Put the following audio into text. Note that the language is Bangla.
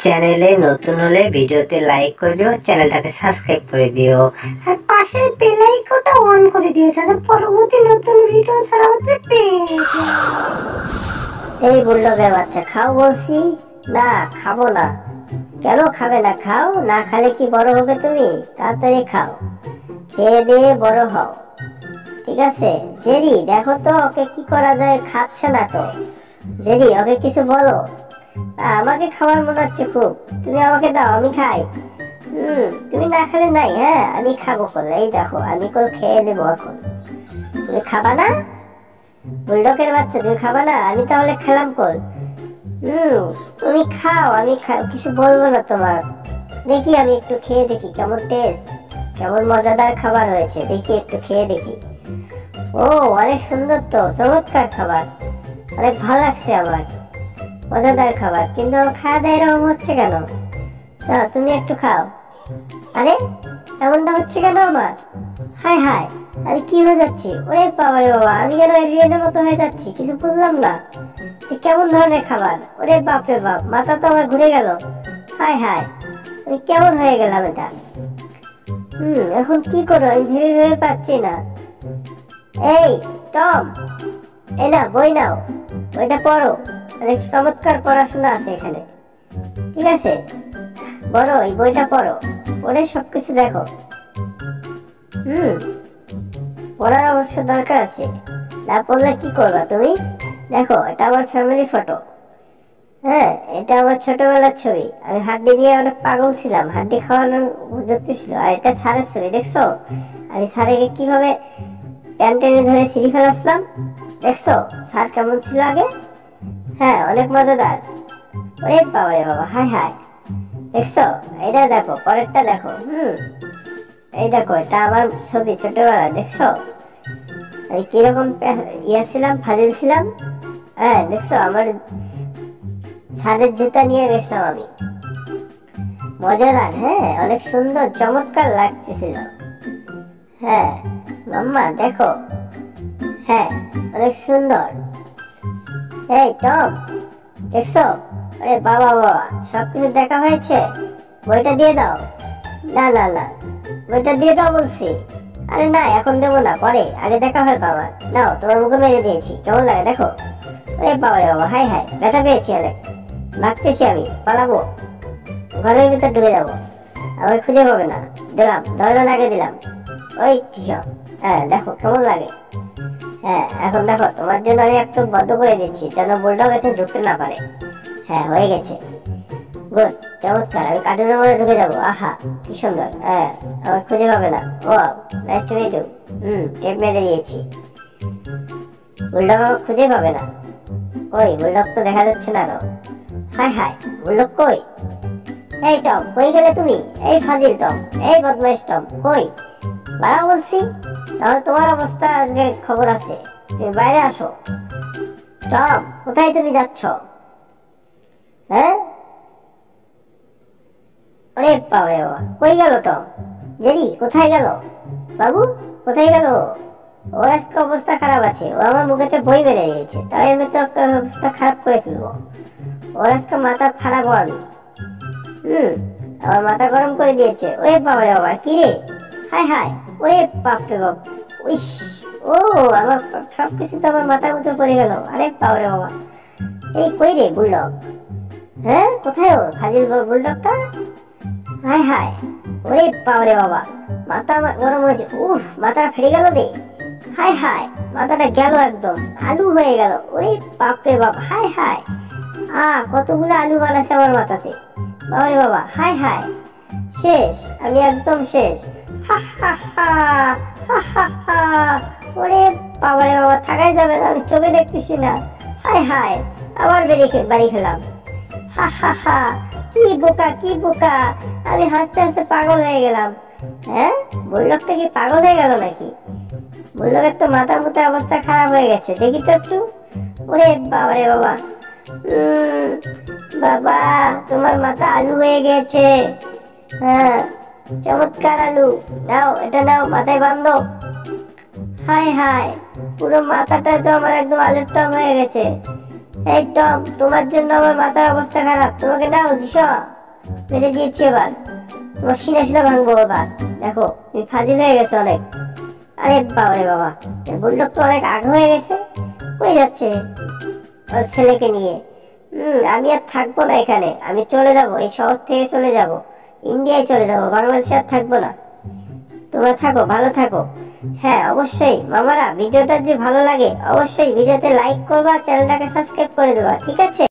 চ্যানেলে নতুন হলে ভিডিওতে লাইক করে দিও, চ্যানেলটাকে সাবস্ক্রাইব করে দিও আর পাশের বেল আইকনটা অন করে দিও যাতে পরবর্তী নতুন ভিডিও ছাড়া মাত্র পেয়ে যাও। এই বুল্ডগের বাচ্চা, খাও বলছি। না, খাবো না। কেন খাবে না? খাও না, খেলে কি বড় হবে তুমি? তাড়াতাড়ি খাও, খেয়ে দিয়ে বড় হও, ঠিক আছে? জেরি, দেখো তো ওকে কি করা যায়, খাচ্ছে না তো। জেরি, ওকে কিছু বলো। আমাকে খাবার মনে হচ্ছে খুব, তুমি আমাকে দাও, আমি খাই। তুমি না খেলে নাই। হ্যাঁ, আমি খাবো কল। এই দেখো, আমি কল খেয়ে নেবো এখন। তুমি খাবা না? বুলডগের বাচ্চা, তুমি খাবা না? আমি তাহলে খেলাম কল। তুমি খাও, আমি কিছু বলবো না তোমার। দেখি, আমি একটু খেয়ে দেখি কেমন টেস্ট, কেমন মজাদার খাবার হয়েছে, দেখি একটু খেয়ে দেখি। ও, অনেক সুন্দর তো, চমৎকার খাবার, অনেক ভালো লাগছে আমার। মজাদার খাবার, কিন্তু আমার খাওয়া দাওয়া এরকম হচ্ছে কেন? না, তুমি একটু খাও। আরে, এমনটা হচ্ছে কেন আমার? হায় হায়, আমি কি হয়ে যাচ্ছি? ওরে বাবা রে বাবা, আমি যেন এলিয়েনের মতো হয়ে যাচ্ছি, কিছু বুঝলাম না। কেমন ধরনের খাবার? ওরে বাপ রে বাপ, মাথা তো আমার ঘুরে গেল। হায় হায়, আমি কেমন হয়ে গেলাম এটা? এখন কি করো আমি ভেবে ভেবে পাচ্ছি না। এই টম, এই না, বই নাও, বইটা পড়ো। অনেক চমৎকার পড়াশোনা আছে এখানে, ঠিক আছে? বড়, এই বইটা পড়ো, পড়ে সবকিছু দেখো। পড়ার অবশ্য দরকার আছে, না পড়লে কি করবা তুমি? দেখো, এটা আমার ফ্যামিলি ফটো। হ্যাঁ, এটা আমার ছোটবেলার ছবি। আমি হাড্ডি দিয়ে অনেক পাগল ছিলাম, হাড্ডি খাওয়ানোর যুক্তি ছিল। আর এটা স্যারের ছবি, দেখছো? আমি স্যারকে কিভাবে প্যান টেনে ধরে সিঁড়ি ফেলাচ্ছিলাম, দেখছো স্যার কেমন ছিল আগে? হ্যাঁ, অনেক মজাদার। ওরে বাবা রে বাবা, হায় হায়, দেখছো? এটা দেখো, পরেরটা দেখো। এই দেখো, এটা আমার ছবি ছোটবেলা, দেখছো? আমি কিরকম ছিলাম, ফাজিল ছিলাম। হ্যাঁ, দেখছো আমার ছাদের জুতা নিয়ে গেছিলাম আমি। মজাদার, হ্যাঁ, অনেক সুন্দর, চমৎকার লাগতেছিল। হ্যাঁ মাম্মা, দেখো। হ্যাঁ, অনেক সুন্দর। এই টম, দেখছো? আরে বাবা বাবা, সবকিছু দেখা হয়েছে, বইটা দিয়ে দাও। না না না, বইটা দিয়ে দাও বলছি। আরে না, এখন দেবো না, পরে, আগে দেখা হয় তো আমার। নাও, তোমার মুখে মেরে দিয়েছি, কেমন লাগে দেখো। আরে বাবা রে বাবা, হাই হাই, ব্যথা পেয়েছি অনেক, ভাগতেছি আমি, পালাবো, ঘরের ভিতর ঢুকে যাবো, আমাকে খুঁজে পাবে না। দিলাম, দরজা লাগিয়ে দিলাম। ওই ঠিক। হ্যাঁ, দেখো কেমন লাগে। হ্যাঁ, এখন দেখো, তোমার জন্য আমি একটু বদ্ধ করে দিচ্ছি যেন বুলডগ এসে ঢুকতে না পারে। হ্যাঁ, হয়ে গেছে, গুড, চমৎকার। আমি কার্টুনের মধ্যে ঢুকে যাবো। আহা, কি সুন্দর। হ্যাঁ, আমাকে খুঁজে পাবে না। ও, nice to meet you. Tape মেরে দিয়েছি, বুলডগ আমাকে খুঁজে পাবে না। ওই বুলডগ তো দেখা যাচ্ছে না। হায় হায়, বুলডগ কই? এই টম, কই গেলে তুমি? এই ফাজিল টম, এই বদমাইশ টম, কই? বাড়া বলছি, তাহলে তোমার অবস্থা আজকে খবর আছে, তুমি বাইরে আসো। টম, কোথায় তুমি যাচ্ছ? হ্যাঁ, ওরে বাবা রে বাবা, কই গেল টম? জেরি, কোথায় গেল? বাবু, কোথায় গেল? ওর আজকে অবস্থা খারাপ আছে, ও আমার মুখেতে বই মেরে দিয়েছে, তাই আমি তো ওর অবস্থা খারাপ করে ফেলবো। ওর আজকে মাথা ফাড়াবো আমি। আমার মাথা গরম করে দিয়েছে। ওরে বাবা রে বাবা, কি রে? হায় হায়, ওরে বাপ রে বাপ, উইস, ও, আমার সবকিছু তো আমার মাথার মতো পড়ে গেল। আরে বাবা রে বাবা, এই কই রে বুলডগ? হ্যাঁ, কোথায় ও ফাজিল বুলডগটা? হায় হায়, ওরে বাবা রে বাবা, মাথা আমার গরম হয়েছে। মাথাটা ফেটে গেল রে। হায় হায়, মাথাটা গেল একদম, আলু হয়ে গেল। ওরে বাপ রে বাপ, হায় হায়, কতগুলো আলু বানাচ্ছে আমার মাথাতে। বাবা রে বাবা, হায় হায়, শেষ, আমি একদম শেষ। হা হা হা, হা হা হা। ওরে বাবা রে বাবা, থাকাই যাবে না, আমি চোখে দেখতেছি না। হায় হায়, আবার বাড়ি খেলাম। হা হা হা, কি বোকা, কি বোকা, আমি হাসতে হাসতে পাগল হয়ে গেলাম। হ্যাঁ, বুলডগটা কি পাগল হয়ে গেল নাকি? বুলডগের তো মাথার মতো অবস্থা খারাপ হয়ে গেছে, দেখি তো একটু। ওরে বাবা রে বাবা, বাবা, তোমার মাথা আলু হয়ে গেছে। হ্যাঁ, চমৎকার আলু। নাও, এটা নাও, মাথায় বাঁধো। হায় হায়, পুরো মাথাটা তো আমার একদম আলুর টম হয়ে গেছে। এই টম, তোমার জন্য আমার মাথার অবস্থা খারাপ। তোমাকে নাও দিশ, মেরে দিয়েছি এবার। তোমার সিনা সিনা ভাঙবো এবার। দেখো তুমি ফাজিল হয়ে গেছো অনেক। আরে বাবা রে বাবা, বুলডগ তো অনেক আগ হয়ে গেছে। কই যাচ্ছে ওর ছেলেকে নিয়ে? আমি আর থাকবো না এখানে, আমি চলে যাব, এই শহর থেকে চলে যাব, ইন্ডিয়ায় চলে যাব, বাংলাদেশে আর থাকবো না। তোমরা থাকো, ভালো থাকো। হ্যাঁ অবশ্যই মামারা, ভিডিওটা যদি ভালো লাগে অবশ্যই ভিডিওতে লাইক করবা, চ্যানেলটাকে সাবস্ক্রাইব করে দেবা, ঠিক আছে?